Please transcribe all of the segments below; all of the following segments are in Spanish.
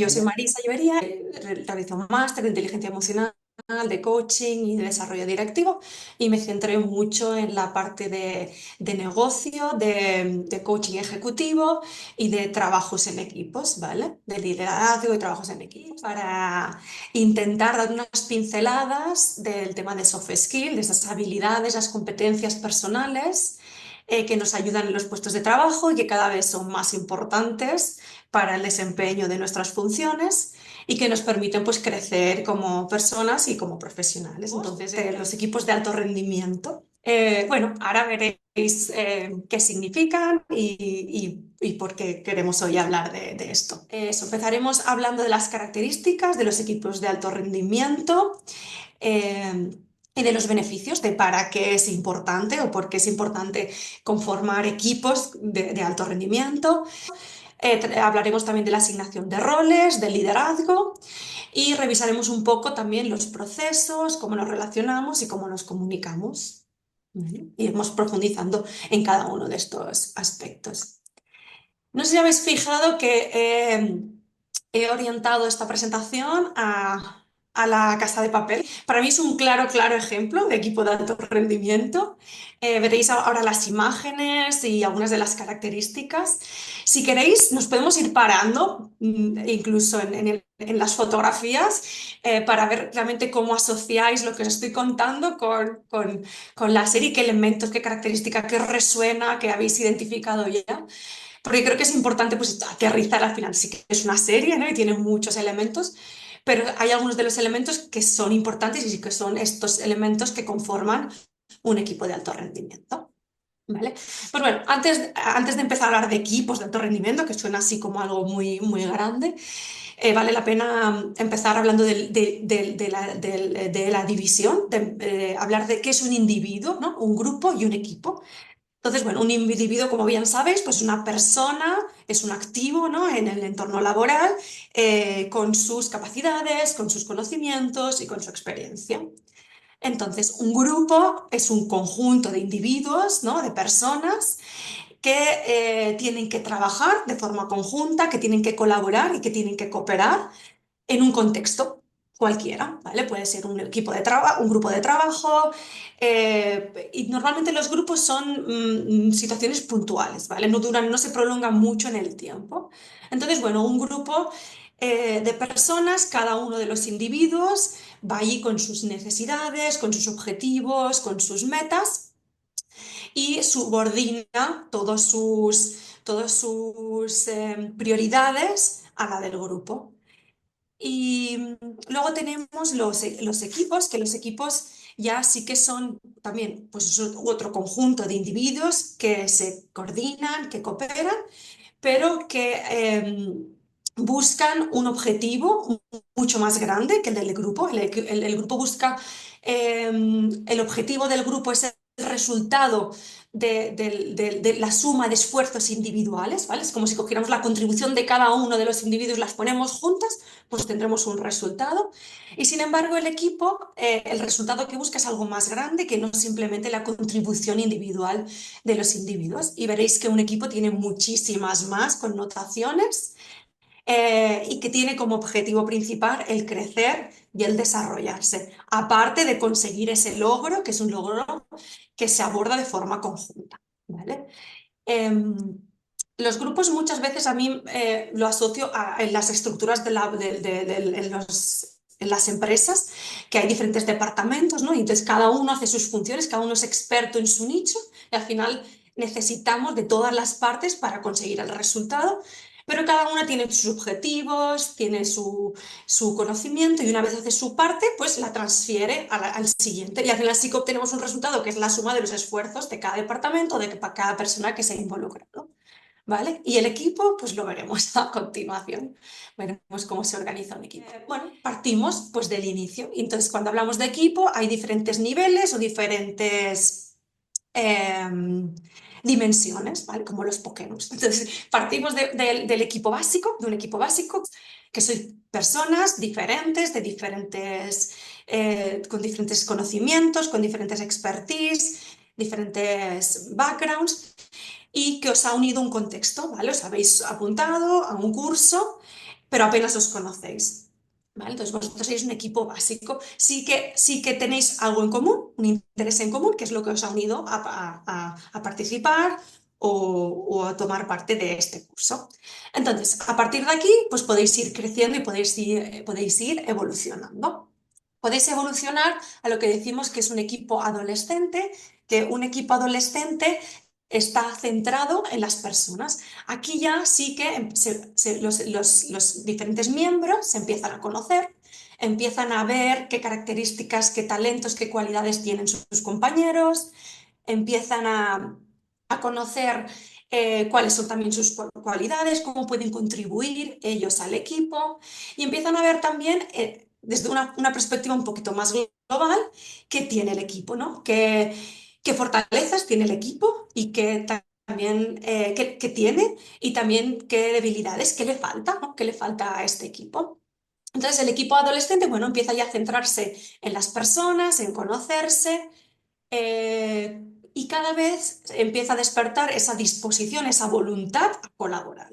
Yo soy Marisa Llovería, realizo un máster de inteligencia emocional, de coaching y de desarrollo directivo y me centré mucho en la parte de negocio, de coaching ejecutivo y de trabajos en equipos, ¿vale? De liderazgo y trabajos en equipos para intentar dar unas pinceladas del tema de soft skills, de esas habilidades, las competencias personales que nos ayudan en los puestos de trabajo y que cada vez son más importantes para el desempeño de nuestras funciones y que nos permiten pues, crecer como personas y como profesionales. Entonces, los equipos de alto rendimiento. Bueno, ahora veréis qué significan y por qué queremos hoy hablar de esto. Empezaremos hablando de las características de los equipos de alto rendimiento. Y de los beneficios de para qué es importante o por qué es importante conformar equipos de alto rendimiento. Hablaremos también de la asignación de roles, del liderazgo y revisaremos un poco también los procesos, cómo nos relacionamos y cómo nos comunicamos. ¿Vale? Iremos profundizando en cada uno de estos aspectos. No sé si habéis fijado que he orientado esta presentación a la Casa de Papel. Para mí es un claro ejemplo de equipo de alto rendimiento. Veréis ahora las imágenes y algunas de las características. Si queréis, nos podemos ir parando, incluso en las fotografías, para ver realmente cómo asociáis lo que os estoy contando con la serie, qué elementos, qué características, qué os resuena, qué habéis identificado ya. Porque creo que es importante pues, aterrizar al final. Sí que es una serie, ¿no? Y tiene muchos elementos, pero hay algunos de los elementos que son importantes y sí que son estos elementos que conforman un equipo de alto rendimiento. ¿Vale? Pues bueno, antes de empezar a hablar de equipos de alto rendimiento, que suena así como algo muy grande, vale la pena empezar hablando de la división, hablar de qué es un individuo, ¿no? Un grupo y un equipo. Entonces, bueno, un individuo, como bien sabéis, pues una persona, es un activo, ¿no? En el entorno laboral, con sus capacidades, con sus conocimientos y con su experiencia. Entonces, un grupo es un conjunto de individuos, ¿no? De personas que tienen que trabajar de forma conjunta, que tienen que colaborar y que tienen que cooperar en un contexto cualquiera, ¿vale? Puede ser un equipo de trabajo, un grupo de trabajo, y normalmente los grupos son situaciones puntuales, ¿vale? No duran, no se prolongan mucho en el tiempo. Entonces, bueno, un grupo de personas, cada uno de los individuos va allí con sus necesidades, con sus objetivos, con sus metas y subordina todos sus prioridades a la del grupo. Y luego tenemos los equipos, que los equipos ya sí que son también pues, otro conjunto de individuos que se coordinan, que cooperan, pero que buscan un objetivo mucho más grande que el del grupo. El grupo busca, el objetivo del grupo es el resultado de la suma de esfuerzos individuales, ¿vale? Es como si cogiéramos la contribución de cada uno de los individuos, las ponemos juntas, pues tendremos un resultado. Y sin embargo, el equipo, el resultado que busca es algo más grande que no simplemente la contribución individual de los individuos. Y veréis que un equipo tiene muchísimas más connotaciones y que tiene como objetivo principal el crecer y el desarrollarse, aparte de conseguir ese logro, que es un logro que se aborda de forma conjunta. ¿Vale? Em, los grupos muchas veces a mí lo asocio en las estructuras en las empresas, que hay diferentes departamentos, ¿no? Y entonces cada uno hace sus funciones, cada uno es experto en su nicho y al final necesitamos de todas las partes para conseguir el resultado, pero cada una tiene sus objetivos, tiene su conocimiento y una vez hace su parte, pues la transfiere al siguiente y al final sí que obtenemos un resultado que es la suma de los esfuerzos de cada departamento, de cada persona que se ha involucrado. ¿Vale? Y el equipo, pues lo veremos a continuación. Veremos cómo se organiza un equipo. Bueno, partimos pues del inicio. Entonces, cuando hablamos de equipo, hay diferentes niveles o diferentes dimensiones, ¿vale? Como los Pokémon. Entonces, partimos del equipo básico, de un equipo básico, que son personas diferentes, con diferentes conocimientos, con diferentes expertise, diferentes backgrounds y que os ha unido un contexto, ¿vale? Os habéis apuntado a un curso pero apenas os conocéis. ¿Vale? Entonces vosotros sois un equipo básico. Sí que tenéis algo en común, un interés en común, que es lo que os ha unido a participar o a tomar parte de este curso. Entonces, a partir de aquí, pues podéis ir creciendo y podéis ir evolucionando. Podéis evolucionar a lo que decimos que es un equipo adolescente, que un equipo adolescente está centrado en las personas. Aquí ya sí que los diferentes miembros se empiezan a conocer, empiezan a ver qué características, qué talentos, qué cualidades tienen sus compañeros, empiezan a conocer cuáles son también sus cualidades, cómo pueden contribuir ellos al equipo y empiezan a ver también desde una perspectiva un poquito más global qué tiene el equipo, ¿no? Qué fortalezas tiene el equipo y también qué tiene y también qué debilidades, qué le falta, ¿no? ¿Qué le falta a este equipo? Entonces el equipo adolescente, bueno, empieza ya a centrarse en las personas, en conocerse, eh, y cada vez empieza a despertar esa disposición, esa voluntad a colaborar,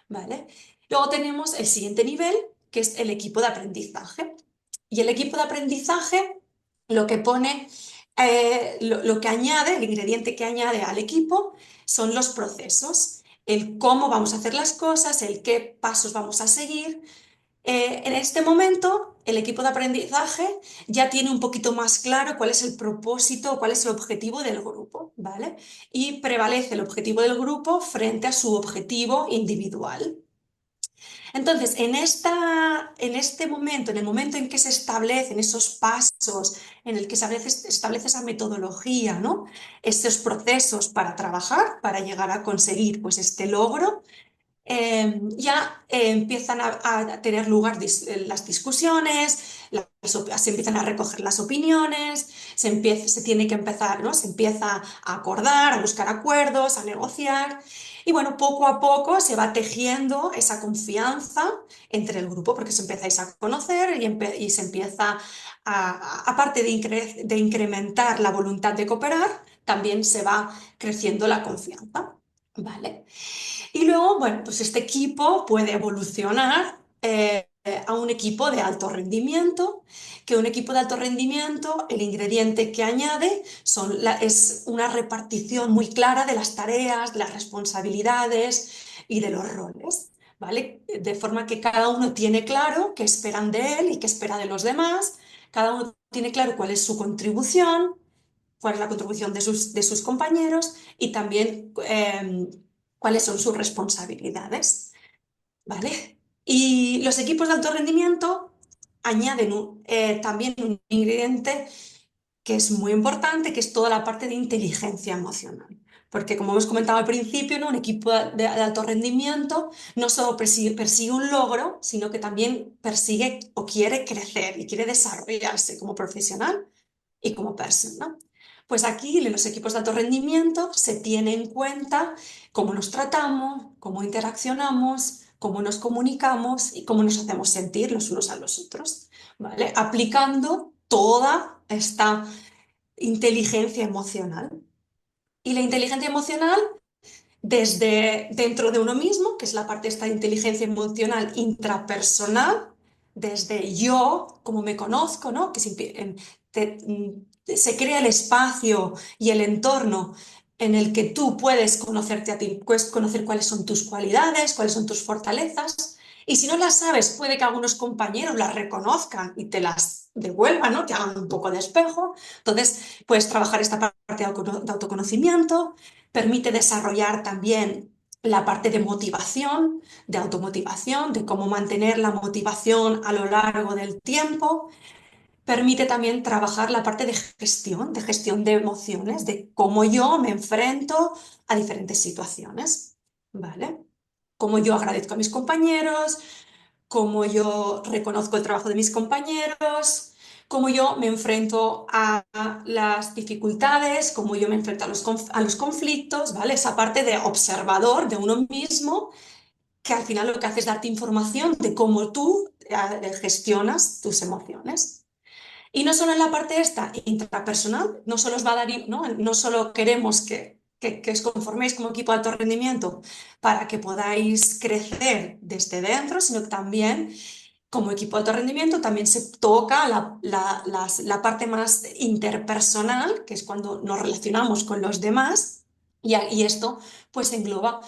¿vale? Luego tenemos el siguiente nivel, que es el equipo de aprendizaje. Y el equipo de aprendizaje lo que pone, lo que añade, el ingrediente que añade al equipo son los procesos, el cómo vamos a hacer las cosas, el qué pasos vamos a seguir. En este momento, el equipo de aprendizaje ya tiene un poquito más claro cuál es el propósito, cuál es el objetivo del grupo, ¿vale? Y prevalece el objetivo del grupo frente a su objetivo individual. Entonces, en este momento, en el momento en que se establecen esos pasos, en el que se establece esa metodología, ¿no? Esos procesos para trabajar, para llegar a conseguir pues, este logro, ya empiezan a tener lugar las discusiones, se empiezan a recoger las opiniones, se tiene que empezar, ¿no? Se empieza a acordar, a buscar acuerdos, a negociar. Y bueno, poco a poco se va tejiendo esa confianza entre el grupo, porque os empezáis a conocer y se empieza, aparte de incrementar la voluntad de cooperar, también se va creciendo la confianza. ¿Vale? Y luego, bueno, pues este equipo puede evolucionar a un equipo de alto rendimiento, que un equipo de alto rendimiento, el ingrediente que añade es una repartición muy clara de las tareas, de las responsabilidades y de los roles, ¿vale? De forma que cada uno tiene claro qué esperan de él y qué espera de los demás, cada uno tiene claro cuál es su contribución, cuál es la contribución de sus compañeros y también cuáles son sus responsabilidades, ¿vale? Y los equipos de alto rendimiento añaden también un ingrediente que es muy importante, que es toda la parte de inteligencia emocional. Porque como hemos comentado al principio, ¿no? Un equipo de alto rendimiento no solo persigue un logro, sino que también persigue o quiere crecer y quiere desarrollarse como profesional y como persona. Pues aquí en los equipos de alto rendimiento se tiene en cuenta cómo nos tratamos, cómo interaccionamos, cómo nos comunicamos y cómo nos hacemos sentir los unos a los otros, ¿vale? Aplicando toda esta inteligencia emocional. Y la inteligencia emocional desde dentro de uno mismo, que es la parte de esta inteligencia emocional intrapersonal, desde yo, como me conozco, ¿no? Que se crea el espacio y el entorno en el que tú puedes conocerte a ti, puedes conocer cuáles son tus cualidades, cuáles son tus fortalezas. Y si no las sabes, puede que algunos compañeros las reconozcan y te las devuelvan, ¿no? Te hagan un poco de espejo. Entonces, puedes trabajar esta parte de autoconocimiento, permite desarrollar también la parte de motivación, de automotivación, de cómo mantener la motivación a lo largo del tiempo. Permite también trabajar la parte de gestión de emociones, de cómo yo me enfrento a diferentes situaciones, ¿vale? Cómo yo agradezco a mis compañeros, cómo yo reconozco el trabajo de mis compañeros, cómo yo me enfrento a las dificultades, cómo yo me enfrento a los conflictos, ¿vale? Esa parte de observador de uno mismo, que al final lo que hace es darte información de cómo tú gestionas tus emociones. Y no solo en la parte esta intrapersonal, no solo os va a dar, ¿no? No solo queremos que que os conforméis como equipo de alto rendimiento para que podáis crecer desde dentro, sino que también como equipo de alto rendimiento también se toca la parte más interpersonal, que es cuando nos relacionamos con los demás, y esto pues engloba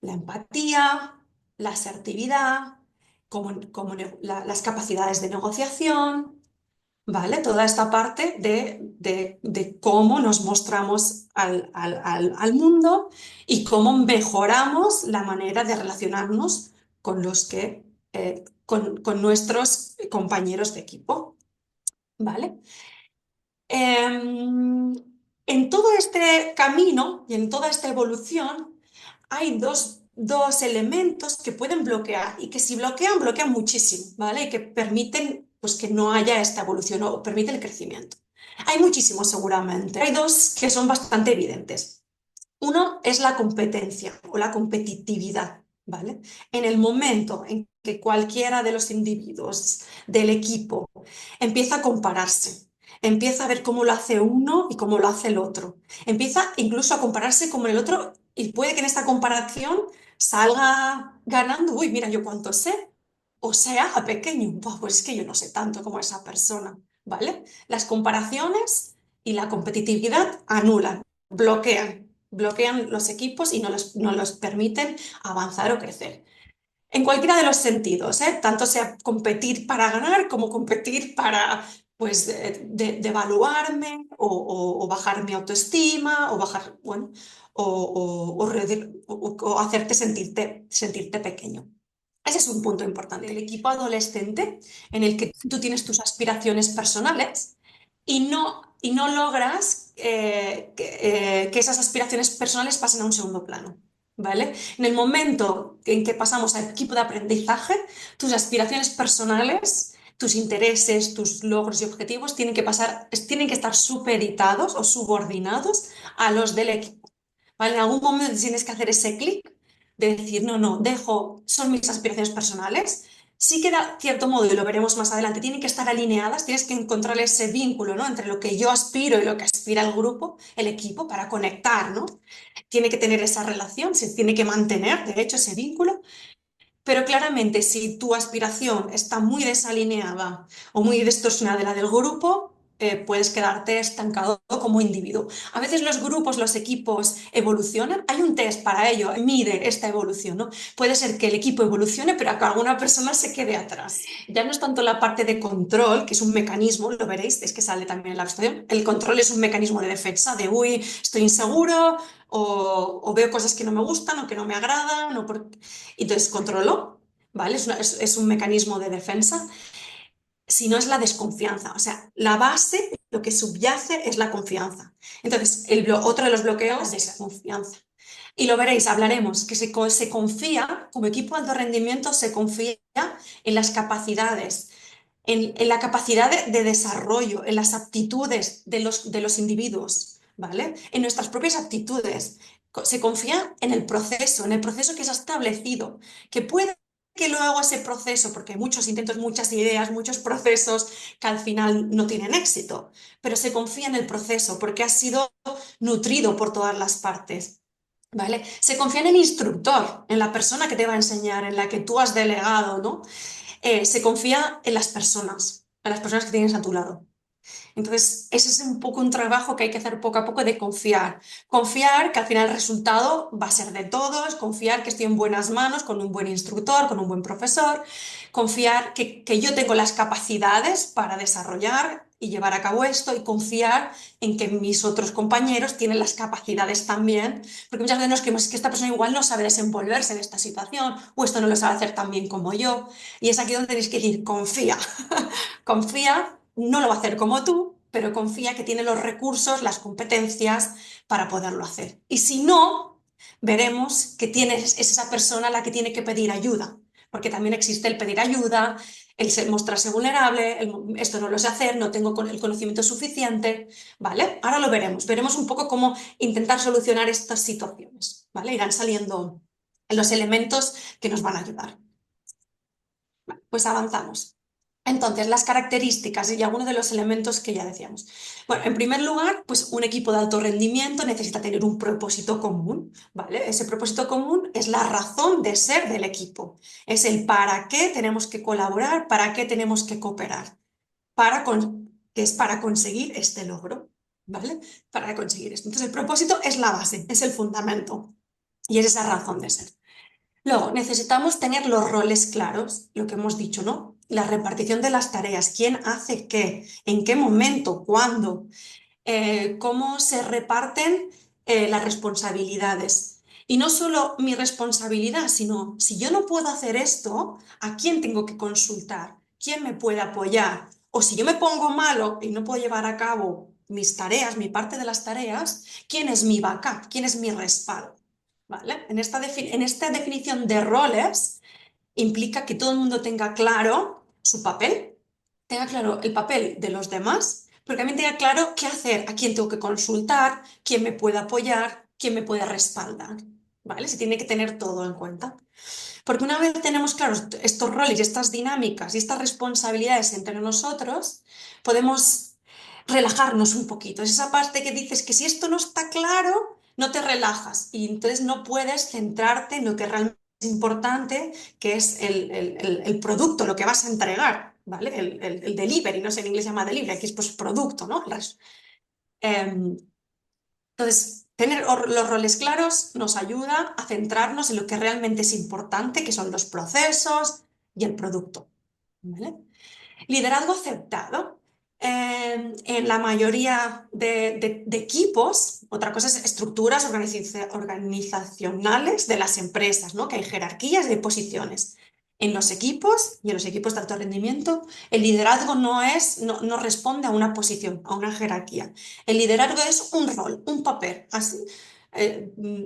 la empatía, la asertividad, las capacidades de negociación, ¿vale? Toda esta parte de cómo nos mostramos al mundo y cómo mejoramos la manera de relacionarnos con con nuestros compañeros de equipo, ¿vale? En todo este camino y en toda esta evolución hay dos elementos que pueden bloquear y que si bloquean, bloquean muchísimo, ¿vale? Y que permiten pues, que no haya esta evolución o permiten el crecimiento. Hay muchísimos seguramente. Hay dos que son bastante evidentes. Uno es la competencia o la competitividad, ¿vale? En el momento en que cualquiera de los individuos del equipo empieza a compararse, empieza a ver cómo lo hace uno y cómo lo hace el otro, empieza incluso a compararse con el otro y puede que en esta comparación salga ganando, uy, mira yo cuánto sé, o sea, a pequeño, "Buah, pues es que yo no sé tanto como esa persona, ¿vale? Las comparaciones y la competitividad anulan, bloquean los equipos y no los permiten avanzar o crecer. En cualquiera de los sentidos, ¿eh? Tanto sea competir para ganar como competir para pues, devaluarme o bajar mi autoestima o bajar, bueno, o hacerte sentirte pequeño. Ese es un punto importante. El equipo adolescente en el que tú tienes tus aspiraciones personales y no logras que esas aspiraciones personales pasen a un segundo plano, ¿vale? En el momento en que pasamos al equipo de aprendizaje, tus aspiraciones personales, tus intereses, tus logros y objetivos tienen que estar supeditados o subordinados a los del equipo, ¿vale? En algún momento tienes que hacer ese clic de decir, no, no, son mis aspiraciones personales. Sí que de cierto modo, y lo veremos más adelante, tienen que estar alineadas, tienes que encontrar ese vínculo, ¿no? Entre lo que yo aspiro y lo que aspira el grupo, el equipo, para conectar, ¿no? Tiene que tener esa relación, se tiene que mantener, de hecho, ese vínculo, pero claramente si tu aspiración está muy desalineada o muy distorsionada de la del grupo, puedes quedarte estancado como individuo. A veces los grupos, los equipos evolucionan, hay un test para ello, mide esta evolución, ¿no? Puede ser que el equipo evolucione, pero que alguna persona se quede atrás. Ya no es tanto la parte de control, que es un mecanismo, lo veréis, es que sale también en la presentación. El control es un mecanismo de defensa, de uy, estoy inseguro, o veo cosas que no me gustan o que no me agradan, entonces controlo, ¿vale? Es un mecanismo de defensa, si no es la desconfianza. O sea, la base, lo que subyace es la confianza. Entonces, otro de los bloqueos es desconfianza. Y lo veréis, hablaremos, que se confía, como equipo de alto rendimiento, se confía en las capacidades, en la capacidad de desarrollo, en las aptitudes de los individuos, ¿vale? En nuestras propias aptitudes. Se confía en el proceso que se ha establecido, que puede que luego ese proceso, porque hay muchos intentos, muchas ideas, muchos procesos que al final no tienen éxito, pero se confía en el proceso porque ha sido nutrido por todas las partes. ¿Vale? Se confía en el instructor, en la persona que te va a enseñar, en la que tú has delegado, ¿no? Se confía en las personas que tienes a tu lado. Entonces, ese es un poco un trabajo que hay que hacer poco a poco de confiar. Confiar que al final el resultado va a ser de todos, confiar que estoy en buenas manos, con un buen instructor, con un buen profesor, confiar que yo tengo las capacidades para desarrollar y llevar a cabo esto y confiar en que mis otros compañeros tienen las capacidades también, porque muchas veces nos creemos que esta persona igual no sabe desenvolverse en esta situación o esto no lo sabe hacer tan bien como yo. Y es aquí donde tenéis que decir, confía, confía, no lo va a hacer como tú, pero confía que tiene los recursos, las competencias para poderlo hacer. Y si no, veremos que es esa persona la que tiene que pedir ayuda, porque también existe el pedir ayuda, mostrarse vulnerable, esto no lo sé hacer, no tengo el conocimiento suficiente, ¿vale? Ahora lo veremos, veremos un poco cómo intentar solucionar estas situaciones, ¿vale? Irán saliendo los elementos que nos van a ayudar. Vale, pues avanzamos. Entonces, las características y algunos de los elementos que ya decíamos. Bueno, en primer lugar, pues un equipo de alto rendimiento necesita tener un propósito común, ¿vale? Ese propósito común es la razón de ser del equipo, es el para qué tenemos que colaborar, para qué tenemos que cooperar, que es para conseguir este logro, ¿vale? Para conseguir esto. Entonces, el propósito es la base, es el fundamento y es esa razón de ser. Luego, necesitamos tener los roles claros, lo que hemos dicho, ¿no? La repartición de las tareas, quién hace qué, en qué momento, cuándo, cómo se reparten las responsabilidades. Y no solo mi responsabilidad, sino si yo no puedo hacer esto, ¿a quién tengo que consultar? ¿Quién me puede apoyar? O si yo me pongo malo y no puedo llevar a cabo mis tareas, mi parte de las tareas, ¿quién es mi backup? ¿Quién es mi respaldo? ¿Vale? En esta definición de roles implica que todo el mundo tenga claro su papel, tenga claro el papel de los demás, pero también tenga claro qué hacer, a quién tengo que consultar, quién me puede apoyar, quién me puede respaldar, ¿vale? Se tiene que tener todo en cuenta. Porque una vez tenemos claros estos roles y estas dinámicas y estas responsabilidades entre nosotros, podemos relajarnos un poquito. Es esa parte que dices que si esto no está claro, no te relajas y entonces no puedes centrarte en lo que realmente es importante, que es el producto, lo que vas a entregar, ¿vale? El delivery, no sé, en inglés se llama delivery, aquí es pues producto, ¿no? Em, entonces, tener los roles claros nos ayuda a centrarnos en lo que realmente es importante, que son los procesos y el producto, ¿vale? Liderazgo aceptado. En la mayoría de equipos, otra cosa es estructuras organizacionales de las empresas, ¿no? Que hay jerarquías de posiciones. En los equipos y en los equipos de alto rendimiento, el liderazgo no responde a una posición, a una jerarquía. El liderazgo es un rol, un papel. Así,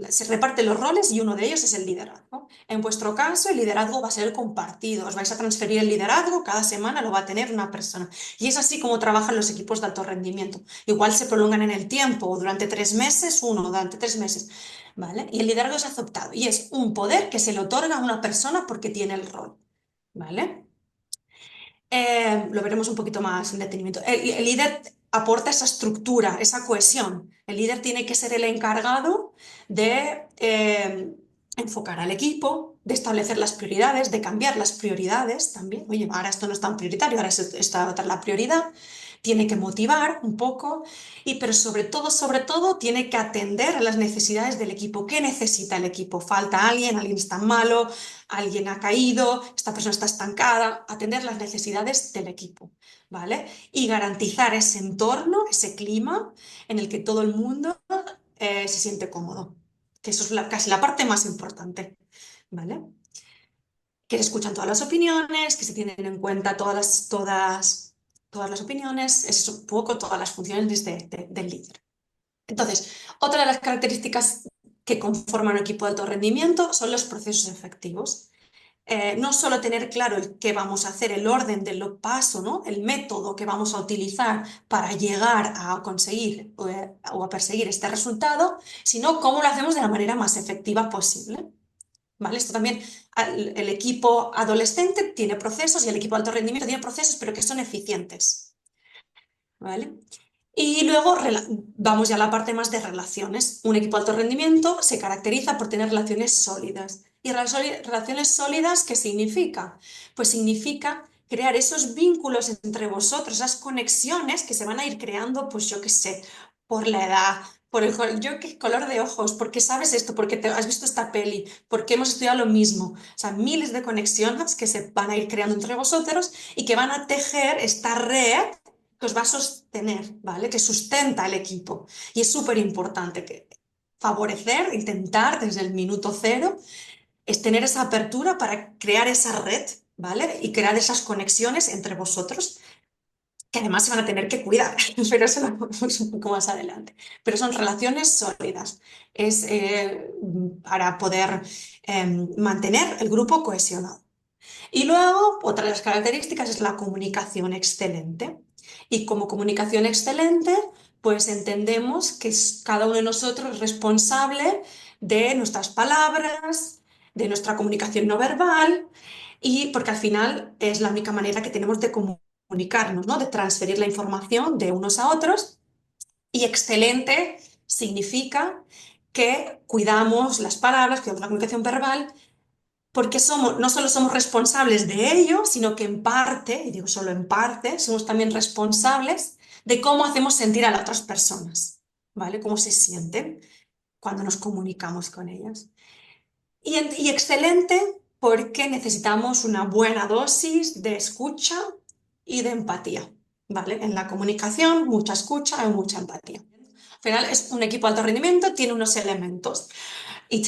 se reparten los roles y uno de ellos es el liderazgo. En vuestro caso, el liderazgo va a ser compartido. Os vais a transferir el liderazgo, cada semana lo va a tener una persona. Y es así como trabajan los equipos de alto rendimiento. Igual se prolongan en el tiempo, o durante 3 meses, durante 3 meses. ¿Vale? Y el liderazgo es aceptado. Y es un poder que se le otorga a una persona porque tiene el rol. ¿Vale? Lo veremos un poquito más en detenimiento. El líder aporta esa estructura, esa cohesión. El líder tiene que ser el encargado de enfocar al equipo, de establecer las prioridades, de cambiar las prioridades también. Oye, ahora esto no es tan prioritario, ahora es esta otra la prioridad. Tiene que motivar un poco, pero sobre todo, tiene que atender a las necesidades del equipo. ¿Qué necesita el equipo? ¿Falta alguien? ¿Alguien está malo? ¿Alguien ha caído? ¿Esta persona está estancada? Atender las necesidades del equipo, ¿vale? Y garantizar ese entorno, ese clima en el que todo el mundo se siente cómodo, que eso es casi la parte más importante, ¿vale? Que se escuchan todas las opiniones, que se tienen en cuenta todas las opiniones, es un poco todas las funciones del líder. Entonces, otra de las características que conforman un equipo de alto rendimiento son los procesos efectivos. No solo tener claro el qué vamos a hacer, el orden del paso, ¿no? El método que vamos a utilizar para llegar a conseguir o a perseguir este resultado, sino cómo lo hacemos de la manera más efectiva posible. ¿Vale? Esto también, el equipo adolescente tiene procesos y el equipo de alto rendimiento tiene procesos, pero que son eficientes. ¿Vale? Y luego vamos ya a la parte más de relaciones. Un equipo de alto rendimiento se caracteriza por tener relaciones sólidas. ¿Y relaciones sólidas qué significa? Pues significa crear esos vínculos entre vosotros, esas conexiones que se van a ir creando, pues yo qué sé, por la edad, por yo qué color de ojos, porque sabes esto, porque te has visto esta peli, porque hemos estudiado lo mismo. O sea, miles de conexiones que se van a ir creando entre vosotros y que van a tejer esta red que os va a sostener, ¿vale? Que sustenta el equipo. Y es súper importante que favorecer, intentar desde el minuto cero, es tener esa apertura para crear esa red, ¿vale? Y crear esas conexiones entre vosotros, que además se van a tener que cuidar, pero eso lo vemos un poco más adelante. Pero son relaciones sólidas, es para poder mantener el grupo cohesionado. Y luego, otra de las características es la comunicación excelente. Y como comunicación excelente, pues entendemos que cada uno de nosotros es responsable de nuestras palabras, de nuestra comunicación no verbal, y porque al final es la única manera que tenemos de comunicarnos, ¿no? De transferir la información de unos a otros. Y excelente significa que cuidamos las palabras, cuidamos la comunicación verbal, porque no solo somos responsables de ello, sino que en parte, y digo solo en parte, somos también responsables de cómo hacemos sentir a las otras personas, ¿vale? Cómo se sienten cuando nos comunicamos con ellas. Y excelente porque necesitamos una buena dosis de escucha y de empatía, ¿vale? En la comunicación, mucha escucha y mucha empatía. Al final es un equipo de alto rendimiento, tiene unos elementos y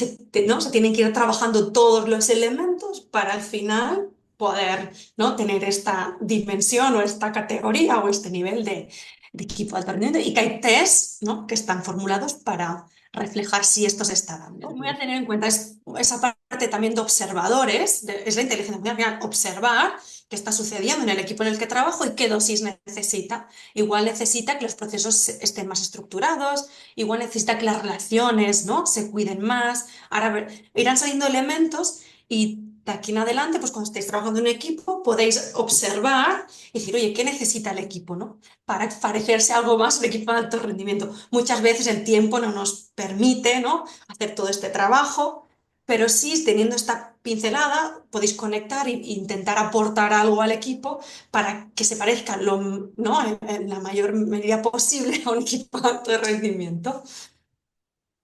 ¿no? Se tienen que ir trabajando todos los elementos para al final poder, ¿no? Tener esta dimensión o esta categoría o este nivel de equipo de alto rendimiento y que hay tests, ¿no? Que están formulados para reflejar si esto se está dando. Voy a tener en cuenta esa parte también de observadores, es la inteligencia emocional, observar qué está sucediendo en el equipo en el que trabajo y qué dosis necesita. Igual necesita que los procesos estén más estructurados, igual necesita que las relaciones, ¿no? Se cuiden más. Ahora irán saliendo elementos y de aquí en adelante, pues cuando estéis trabajando en un equipo, podéis observar y decir, oye, ¿qué necesita el equipo, ¿no? Para parecerse algo más a un equipo de alto rendimiento. Muchas veces el tiempo no nos permite, ¿no? Hacer todo este trabajo, pero sí, teniendo esta pincelada, podéis conectar e intentar aportar algo al equipo para que se parezca ¿no? en la mayor medida posible a un equipo de alto rendimiento.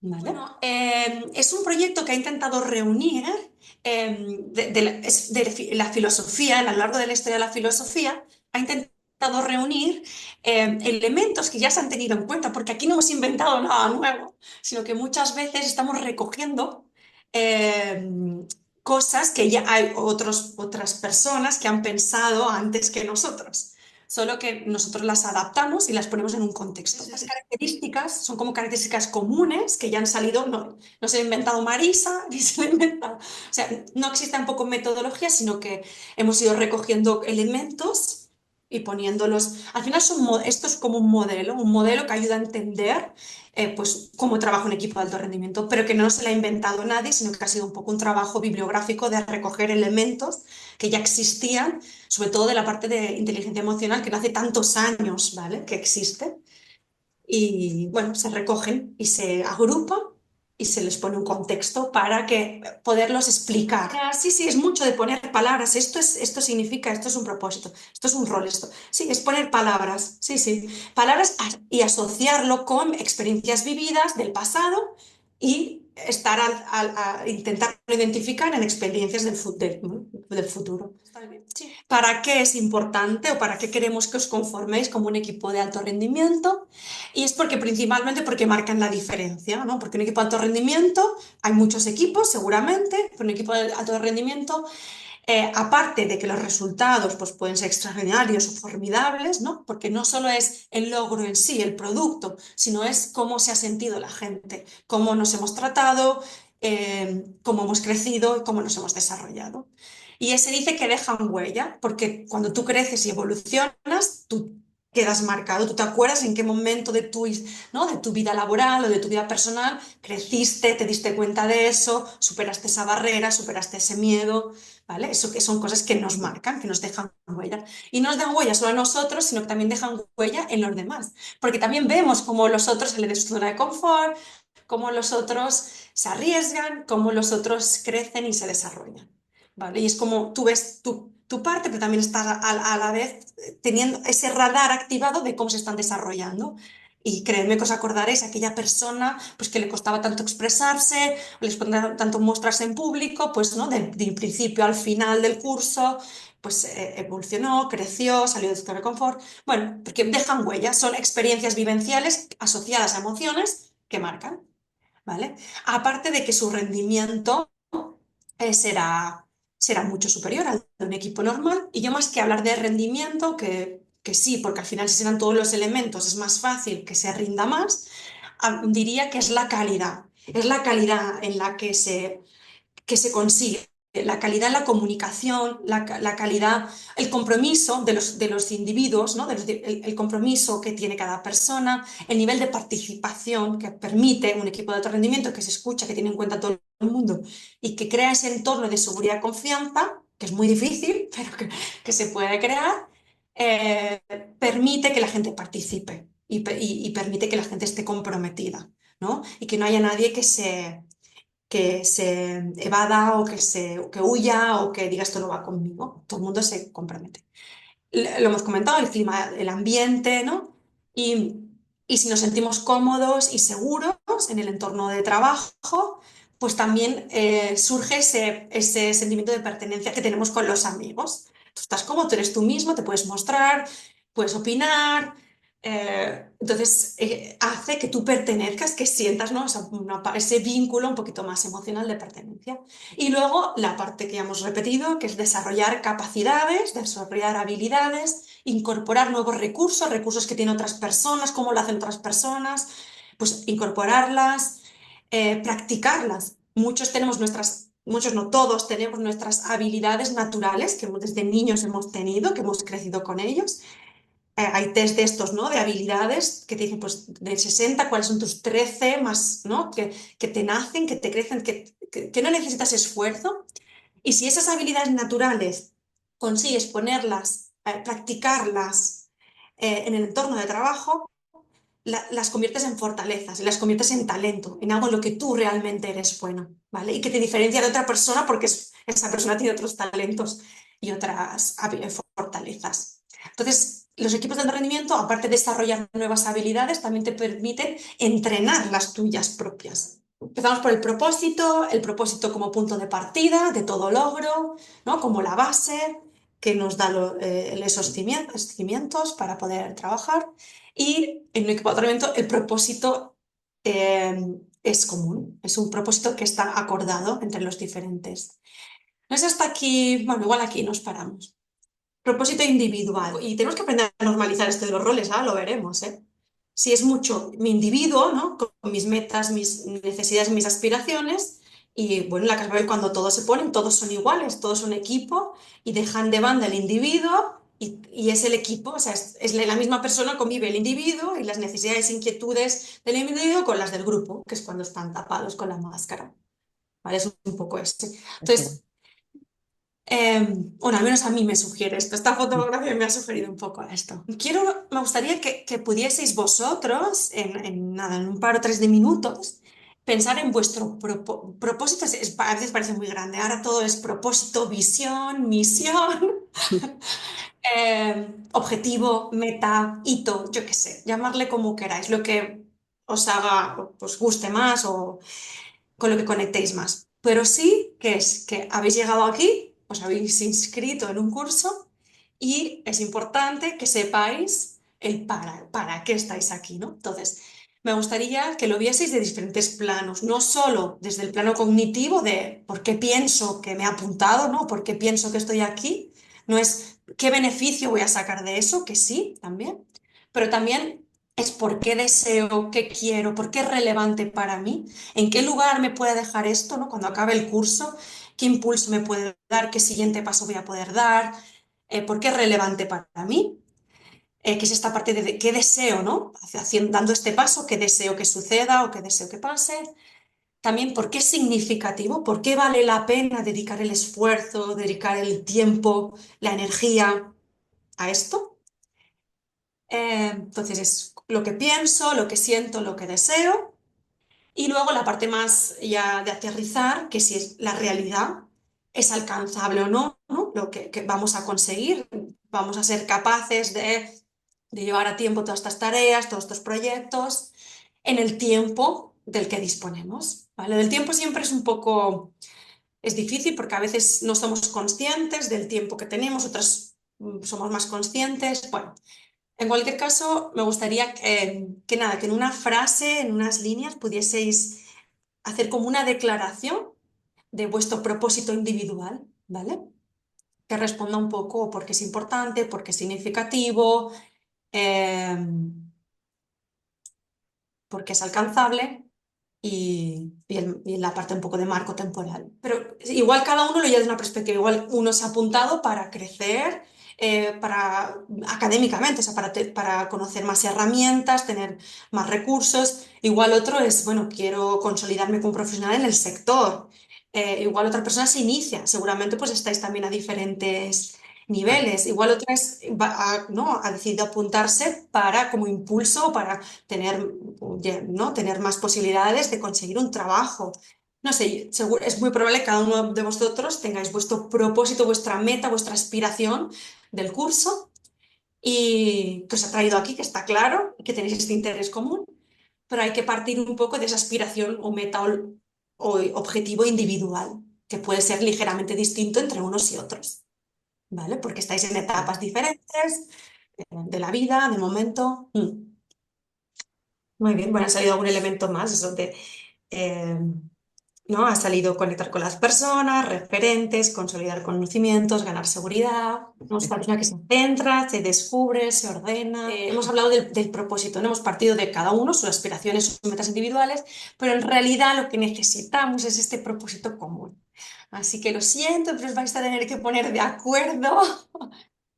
¿Vale? Bueno, es un proyecto que ha intentado reunir de la filosofía, a lo largo de la historia de la filosofía, ha intentado reunir elementos que ya se han tenido en cuenta, porque aquí no hemos inventado nada nuevo, sino que muchas veces estamos recogiendo cosas que ya hay otras personas que han pensado antes que nosotros. Solo que nosotros las adaptamos y las ponemos en un contexto. Estas características son como características comunes que ya han salido, no se ha inventado Marisa, ni se ha inventado. O sea, no existe tampoco metodología, sino que hemos ido recogiendo elementos y poniéndolos. Al final esto es como un modelo que ayuda a entender pues, cómo trabaja un equipo de alto rendimiento, pero que no se lo ha inventado nadie, sino que ha sido un poco un trabajo bibliográfico de recoger elementos que ya existían, sobre todo de la parte de inteligencia emocional, que no hace tantos años, ¿vale? Que existe. Y bueno, se recogen y se agrupan y se les pone un contexto para que poderlos explicar. Sí, sí, es mucho de poner palabras. Esto significa, esto es un propósito, esto es un rol, esto. Sí, es poner palabras, sí, sí. Palabras y asociarlo con experiencias vividas del pasado y intentar identificar en experiencias del futuro. Sí. ¿Para qué es importante o para qué queremos que os conforméis como un equipo de alto rendimiento? Y es principalmente porque marcan la diferencia, ¿no? Porque un equipo de alto rendimiento, hay muchos equipos seguramente, pero un equipo de alto rendimiento, aparte de que los resultados pues, pueden ser extraordinarios o formidables, ¿no? Porque no solo es el logro en sí, el producto, sino es cómo se ha sentido la gente, cómo nos hemos tratado, cómo hemos crecido y cómo nos hemos desarrollado. Y se dice que dejan huella, porque cuando tú creces y evolucionas, tú quedas marcado, tú te acuerdas en qué momento ¿no? de tu vida laboral o de tu vida personal creciste, te diste cuenta de eso, superaste esa barrera, superaste ese miedo, ¿vale? Eso que son cosas que nos marcan, que nos dejan huella. Y no nos dejan huella solo a nosotros, sino que también dejan huella en los demás, porque también vemos cómo los otros salen de su zona de confort, cómo los otros se arriesgan, cómo los otros crecen y se desarrollan. ¿Vale? Y es como tú ves tu parte, pero también estás a la vez teniendo ese radar activado de cómo se están desarrollando. Y creedme que os acordaréis, aquella persona pues, que le costaba tanto expresarse, les costaba tanto mostrarse en público, pues ¿no? Del principio al final del curso, pues evolucionó, creció, salió de su zona de confort. Bueno, porque dejan huellas, son experiencias vivenciales asociadas a emociones que marcan, ¿vale? Aparte de que su rendimiento será mucho superior al de un equipo normal. Y yo más que hablar de rendimiento, que sí, porque al final si se dan todos los elementos es más fácil que se rinda más, diría que es la calidad. Es la calidad en la que se consigue. La calidad en la comunicación, la calidad, el compromiso de los individuos, ¿no? El compromiso que tiene cada persona, el nivel de participación que permite un equipo de alto rendimiento que se escucha, que tiene en cuenta todo el mundo y que crea ese entorno de seguridad y confianza, que es muy difícil, pero que se puede crear, eh, permite que la gente participe y permite que la gente esté comprometida, ¿no? Y que no haya nadie que se evada o que huya o que diga esto no va conmigo. Todo el mundo se compromete. Lo hemos comentado, el clima, el ambiente, ¿no? Y, y si nos sentimos cómodos y seguros en el entorno de trabajo, pues también surge ese sentimiento de pertenencia que tenemos con los amigos. Tú estás cómodo, tú eres tú mismo, te puedes mostrar, puedes opinar. Entonces hace que tú pertenezcas, que sientas, ¿no? Ese vínculo un poquito más emocional de pertenencia. Y luego la parte que ya hemos repetido, que es desarrollar capacidades, desarrollar habilidades, incorporar nuevos recursos, recursos que tienen otras personas, cómo lo hacen otras personas, pues incorporarlas, practicarlas. Muchos no todos tenemos nuestras habilidades naturales que desde niños hemos tenido, que hemos crecido con ellos. Hay test de estos, ¿no? De habilidades que te dicen, pues, de 60 cuáles son tus 13 más, ¿no? Que te nacen, que te crecen, que no necesitas esfuerzo. Y si esas habilidades naturales consigues ponerlas, practicarlas en el entorno de trabajo, las conviertes en fortalezas, las conviertes en talento, en algo en lo que tú realmente eres bueno, ¿vale? Y que te diferencia de otra persona porque esa persona tiene otros talentos y otras fortalezas. Entonces, los equipos de rendimiento, aparte de desarrollar nuevas habilidades, también te permiten entrenar las tuyas propias. Empezamos por el propósito como punto de partida de todo logro, ¿no? Como la base que nos da esos cimientos para poder trabajar. Y en un equipo de entrenamiento el propósito eh, es común, es un propósito que está acordado entre los diferentes. No es hasta aquí, bueno, igual aquí nos paramos. Propósito individual. Y tenemos que aprender a normalizar esto de los roles, lo veremos, ¿eh? Si es mucho mi individuo, ¿no? Con mis metas, mis necesidades, mis aspiraciones. Y bueno, en la Casa Babel cuando todos se ponen, todos son iguales, todos son equipo y dejan de banda el individuo y es el equipo, o sea, es la misma persona, convive el individuo y las necesidades e inquietudes del individuo con las del grupo, que es cuando están tapados con la máscara. ¿Vale? Es un poco este. Entonces, bueno, al menos a mí me sugiere esto. Esta fotografía me ha sugerido un poco esto. Me gustaría que pudieseis vosotros, nada, en un par o tres de minutos, pensar en vuestro propósito. A veces parece muy grande. Ahora todo es propósito, visión, misión, objetivo, meta, hito, yo qué sé, llamarle como queráis, lo que os haga, os guste más o con lo que conectéis más. Pero sí que es que habéis llegado aquí, os habéis inscrito en un curso y es importante que sepáis el para qué estáis aquí, ¿no? Entonces, me gustaría que lo vieseis de diferentes planos, no solo desde el plano cognitivo de por qué pienso que me he apuntado, ¿no? ¿Por qué pienso que estoy aquí? No es qué beneficio voy a sacar de eso, que sí, también, pero también es por qué deseo, qué quiero, por qué es relevante para mí, en qué lugar me puede dejar esto, ¿no? Cuando acabe el curso, qué impulso me puede dar, qué siguiente paso voy a poder dar, por qué es relevante para mí, que es esta parte de qué deseo, ¿no? Dando este paso, qué deseo que suceda o qué deseo que pase. También por qué es significativo, por qué vale la pena dedicar el esfuerzo, dedicar el tiempo, la energía a esto. Entonces es lo que pienso, lo que siento, lo que deseo. Y luego la parte más ya de aterrizar, que si es la realidad, es alcanzable o no, ¿no? Lo que vamos a conseguir, vamos a ser capaces de llevar a tiempo todas estas tareas, todos estos proyectos, en el tiempo del que disponemos, ¿vale? Del tiempo siempre es un poco, es difícil porque a veces no somos conscientes del tiempo que tenemos, otras somos más conscientes. Bueno, en cualquier caso, me gustaría nada, que en una frase, en unas líneas, pudieseis hacer como una declaración de vuestro propósito individual, ¿vale? Que responda un poco por qué es importante, por qué es significativo, eh, por qué es alcanzable y en la parte un poco de marco temporal. Pero igual cada uno lo lleva de una perspectiva, igual uno se ha apuntado para crecer académicamente, o sea, para conocer más herramientas, tener más recursos. Igual otro es, bueno, quiero consolidarme como profesional en el sector. Igual otra persona se inicia, seguramente pues estáis también a diferentes Claro. niveles. Igual otra es, ¿no? Ha decidido apuntarse para, como impulso, para tener, ¿no? Tener más posibilidades de conseguir un trabajo. No sé, es muy probable que cada uno de vosotros tengáis vuestro propósito, vuestra meta, vuestra aspiración del curso y que os ha traído aquí, que está claro, y que tenéis este interés común, pero hay que partir un poco de esa aspiración o meta o objetivo individual, que puede ser ligeramente distinto entre unos y otros, ¿vale? Porque estáis en etapas diferentes de la vida, de momento. Muy bien, bueno, ha salido algún elemento más, eso de eh, ¿no? Ha salido conectar con las personas, referentes, consolidar conocimientos, ganar seguridad. ¿No? Es una persona que se centra, se descubre, se ordena. Hemos hablado del propósito, ¿no? Hemos partido de cada uno, sus aspiraciones, sus metas individuales, pero en realidad lo que necesitamos es este propósito común. Así que lo siento, pero os vais a tener que poner de acuerdo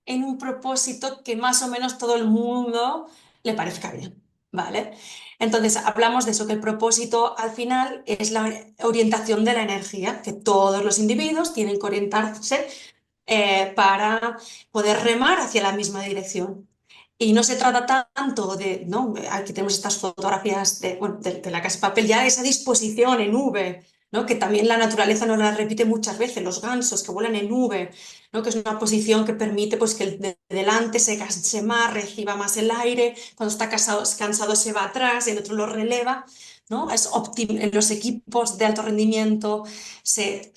en un propósito que más o menos todo el mundo le parezca bien, ¿vale? Entonces, hablamos de eso, que el propósito al final es la orientación de la energía, que todos los individuos tienen que orientarse para poder remar hacia la misma dirección. Y no se trata tanto de, ¿no? Aquí tenemos estas fotografías de, bueno, de la casa de papel, ya esa disposición en V, ¿no? Que también la naturaleza nos la repite muchas veces, los gansos que vuelan en V, ¿no? Que es una posición que permite pues, que el de delante se canse más, reciba más el aire, cuando está cansado se va atrás, el otro lo releva. ¿No? En los equipos de alto rendimiento se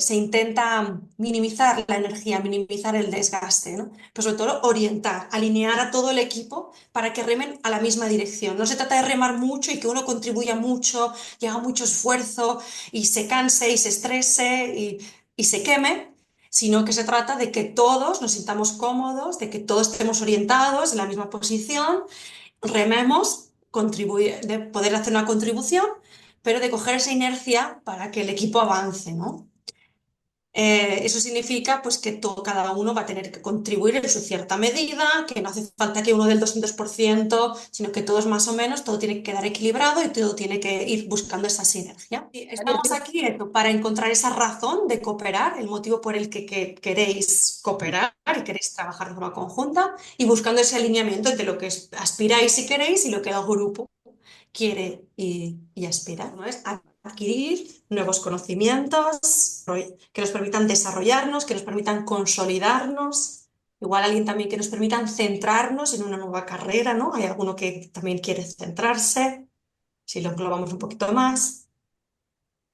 intenta minimizar la energía, minimizar el desgaste, ¿no? Pero sobre todo orientar, alinear a todo el equipo para que remen a la misma dirección. No se trata de remar mucho y que uno contribuya mucho y haga mucho esfuerzo y se canse y se estrese y se queme, sino que se trata de que todos nos sintamos cómodos, de que todos estemos orientados en la misma posición, rememos, de poder hacer una contribución, pero de coger esa inercia para que el equipo avance, ¿no? Eso significa pues, que cada uno va a tener que contribuir en su cierta medida, que no hace falta que uno del 200%, sino que todos más o menos, todo tiene que quedar equilibrado y todo tiene que ir buscando esa sinergia. Y Vale, estamos aquí para encontrar esa razón de cooperar, el motivo por el que queréis cooperar y queréis trabajar de forma conjunta y buscando ese alineamiento entre lo que aspiráis y queréis y lo que el grupo quiere y aspira, ¿no? Es adquirir nuevos conocimientos que nos permitan desarrollarnos, que nos permitan consolidarnos. Igual alguien también que nos permitan centrarnos en una nueva carrera, ¿no? Hay alguno que también quiere centrarse, si lo englobamos un poquito más,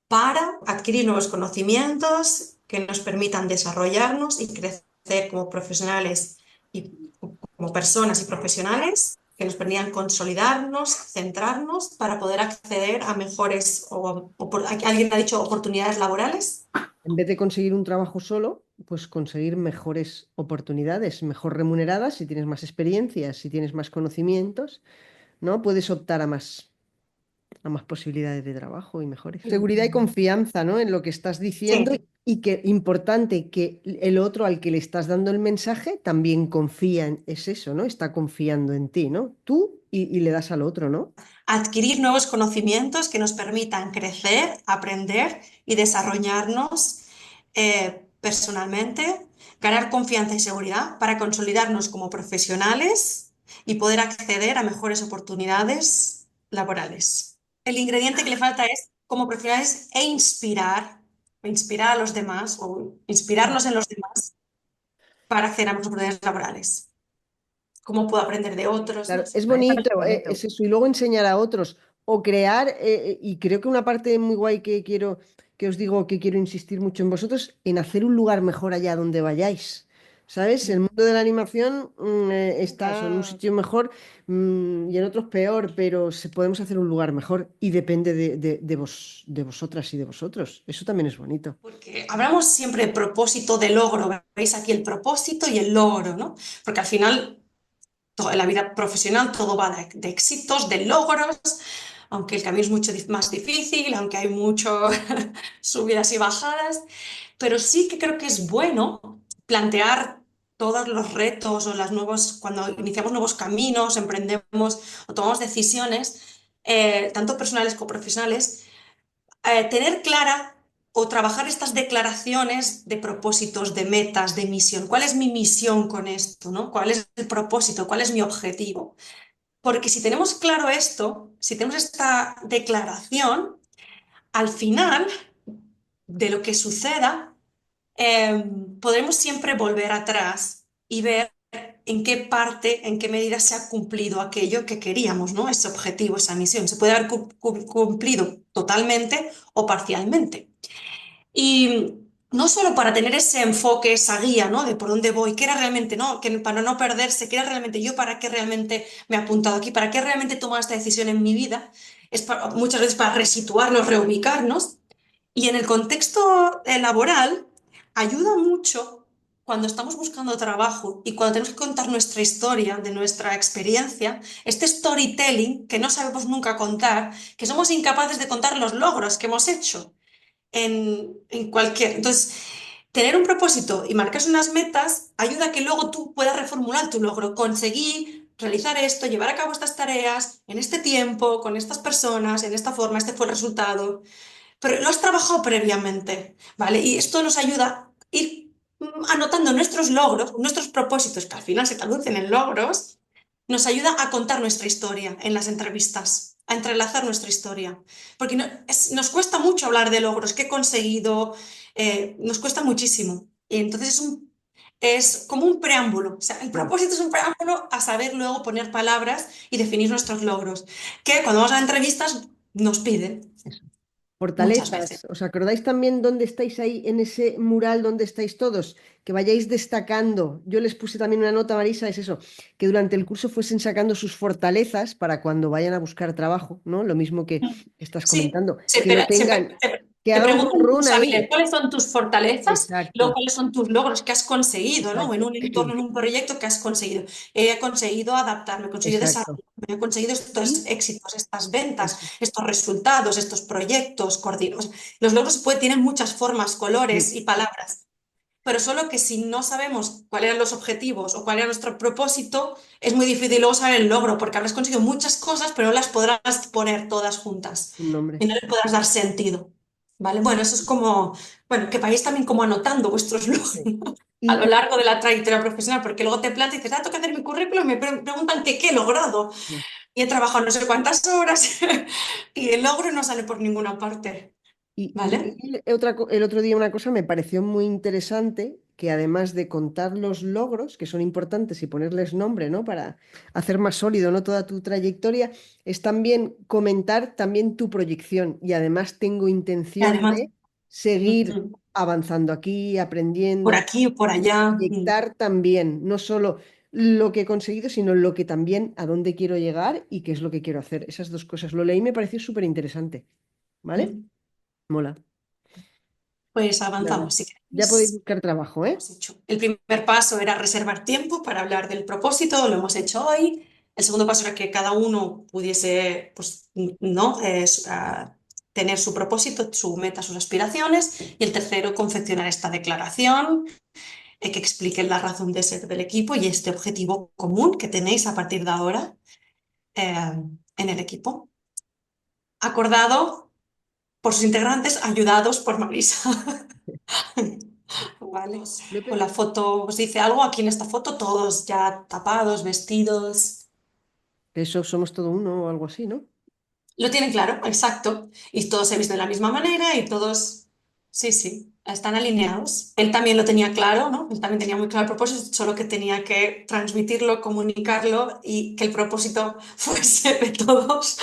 para adquirir nuevos conocimientos que nos permitan desarrollarnos y crecer como profesionales y como personas y profesionales, que nos permitan consolidarnos, centrarnos para poder acceder a mejores, alguien ha dicho oportunidades laborales. en vez de conseguir un trabajo solo, pues conseguir mejores oportunidades, mejor remuneradas, si tienes más experiencia, si tienes más conocimientos, ¿no? Puedes optar a más posibilidades de trabajo y mejores. Seguridad y confianza, ¿no? En lo que estás diciendo Sí, y que importante que el otro al que le estás dando el mensaje también confía es eso, ¿no? Está confiando en ti, ¿no? Tú y le das al otro, ¿no? adquirir nuevos conocimientos que nos permitan crecer, aprender y desarrollarnos personalmente, ganar confianza y seguridad para consolidarnos como profesionales y poder acceder a mejores oportunidades laborales. El ingrediente que le falta es, como profesionales, inspirar a los demás o inspirarnos en los demás para acceder a mejores oportunidades laborales. ¿Cómo puedo aprender de otros? No Claro, sé. es A mí me parece bonito, bonito. es eso, y luego enseñar a otros o crear, y creo que una parte muy guay que quiero, que os digo que quiero insistir mucho en vosotros, en hacer un lugar mejor allá donde vayáis. ¿Sabes? El mundo de la animación está eso, en un sitio mejor y en otros peor, pero podemos hacer un lugar mejor y depende de vosotras y de vosotros. Eso también es bonito. Porque hablamos siempre de propósito, de logro. Veis aquí el propósito y el logro, ¿no? Porque al final, en la vida profesional todo va de éxitos, de logros, aunque el camino es mucho más difícil, aunque hay mucho subidas y bajadas, pero sí que creo que es bueno plantear todos los retos o cuando iniciamos nuevos caminos, emprendemos o tomamos decisiones, tanto personales como profesionales, tener clara o trabajar estas declaraciones de propósitos, de metas, de misión. ¿Cuál es mi misión con esto, ¿no? ¿Cuál es el propósito? ¿Cuál es mi objetivo? Porque si tenemos claro esto, si tenemos esta declaración, al final de lo que suceda, podremos siempre volver atrás y ver en qué parte, en qué medida se ha cumplido aquello que queríamos, ¿no? Ese objetivo, esa misión. Se puede haber cumplido totalmente o parcialmente. Y no solo para tener ese enfoque, esa guía, ¿no? De por dónde voy, qué era realmente, ¿no? Que para no perderse, qué era realmente yo, para qué realmente me he apuntado aquí, para qué realmente he tomado esta decisión en mi vida, muchas veces para resituarnos, reubicarnos. Y en el contexto laboral, ayuda mucho cuando estamos buscando trabajo y cuando tenemos que contar nuestra historia, de nuestra experiencia, este storytelling que no sabemos nunca contar, que somos incapaces de contar los logros que hemos hecho en cualquier. Entonces, tener un propósito y marcarse unas metas ayuda a que luego tú puedas reformular tu logro, conseguir realizar esto, llevar a cabo estas tareas en este tiempo, con estas personas, en esta forma, este fue el resultado. Pero lo has trabajado previamente, ¿vale? Y esto nos ayuda a ir anotando nuestros logros, nuestros propósitos, que al final se traducen en logros, nos ayuda a contar nuestra historia en las entrevistas, a entrelazar nuestra historia. Porque nos cuesta mucho hablar de logros, que he conseguido, nos cuesta muchísimo. Y entonces es como un preámbulo. O sea, el Claro. propósito es un preámbulo a saber luego poner palabras y definir nuestros logros, que cuando vamos a entrevistas nos piden Eso. muchas veces. Fortalezas. ¿Os acordáis también dónde estáis ahí en ese mural donde estáis todos? Que vayáis destacando. Yo les puse también una nota, Marisa, es eso, que durante el curso fuesen sacando sus fortalezas para cuando vayan a buscar trabajo, ¿no? Lo mismo que estás Sí, comentando, que lo tengan, que te hagan preguntan un run tus habilidades, ahí. cuáles son tus fortalezas, luego Exacto, cuáles son tus logros que has conseguido, ¿no? En exacto, un entorno, en un proyecto que has conseguido. He conseguido adaptarme, he conseguido exacto. desarrollarme, he conseguido estos Y éxitos, estas ventas, eso. estos resultados, estos proyectos, coordinados. Los logros tienen muchas formas, colores Sí, y palabras. Pero solo que si no sabemos cuáles eran los objetivos o cuál era nuestro propósito, es muy difícil luego saber el logro, porque habrás conseguido muchas cosas, pero no las podrás poner todas juntas un nombre. y no le podrás dar sentido. ¿Vale? Bueno, eso es como, bueno, que vayáis también como anotando vuestros logros, Sí. ¿no? A lo Y, largo de la trayectoria profesional, porque luego te planteas y dices, ah, tengo que hacer mi currículum y me preguntan que qué he logrado. Y he trabajado no sé cuántas horas y el logro no sale por ninguna parte. y ¿Vale? leí el otro día una cosa me pareció muy interesante, que además de contar los logros, que son importantes, y ponerles nombre, ¿no? Para hacer más sólido, ¿no? Toda tu trayectoria, es también comentar también tu proyección. Y además tengo Y intención además, de seguir mm, avanzando aquí, por aprendiendo, aquí o por allá. proyectar también, no solo lo que he conseguido, sino lo que también a dónde quiero llegar y qué es lo que quiero hacer. Esas dos cosas. Lo leí y me pareció súper interesante. ¿Vale? Mm. Mola. Pues Nada. avanzamos, si Ya podéis queréis. buscar trabajo, ¿eh? Hemos hecho. El primer paso era reservar tiempo para hablar del propósito, lo hemos hecho hoy. El segundo paso era que cada uno pudiese, pues, ¿no? Tener su propósito, su meta, sus aspiraciones. Y el tercero, confeccionar esta declaración que explique la razón de ser del equipo y este objetivo común que tenéis a partir de ahora en el equipo. Acordado por sus integrantes, ayudados por Marisa. Vale. Lo he Con la pensado. foto, ¿os dice algo? Aquí en esta foto todos ya tapados, vestidos. Eso somos todo uno o algo así, ¿no? Lo tienen claro, exacto. Y todos se visten de la misma manera y todos, sí, sí, están alineados. Él también lo tenía claro, ¿no? Él también tenía muy claro el propósito, solo que tenía que transmitirlo, comunicarlo y que el propósito fuese de todos.